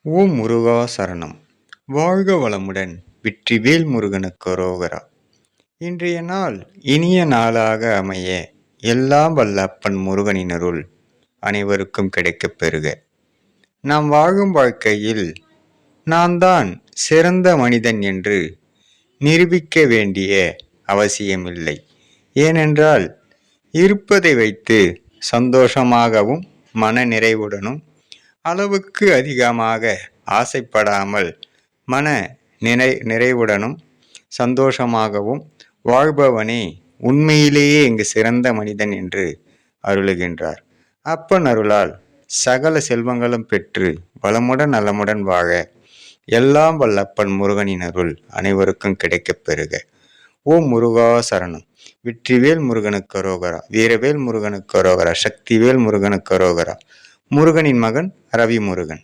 ஓம் முருகா சரணம். வாழ்க வளமுடன். வெற்றிவேல் முருகனுக்கு அரோகரா. இன்றைய நாள் இனிய நாளாக அமைய எல்லாம் வல்ல அப்பன் முருகனின் அருள் அனைவருக்கும் கிடைக்கப் பெறுக. நாம் வாழும் வாழ்க்கையில் நான் தான் சிறந்த மனிதன் என்று நிரூபிக்க வேண்டிய அவசியமில்லை. ஏனென்றால் இருப்பதை வைத்து சந்தோஷமாகவும் மன நிறைவுடனும் அளவுக்கு அதிகமாக ஆசைப்படாமல் மன நிறைவுடனும் சந்தோஷமாகவும் வாழ்பவனே உண்மையிலேயே இங்கு சிறந்த மனிதன் என்று அருளுகின்றார். அப்பன் அருளால் சகல செல்வங்களும் பெற்று வளமுடன் நலமுடன் வாழ எல்லாம் வல்லப்பன் முருகனின் அருள் அனைவருக்கும் கிடைக்கப் பெறுக. ஓம் முருகா சரணம். வெற்றிவேல் முருகனுக்கு அரோகரா. வீரவேல் முருகனுக்கு அரோகரா. சக்திவேல் முருகனுக்கு அரோகரா. முருகனின் மகன் ரவி முருகன்.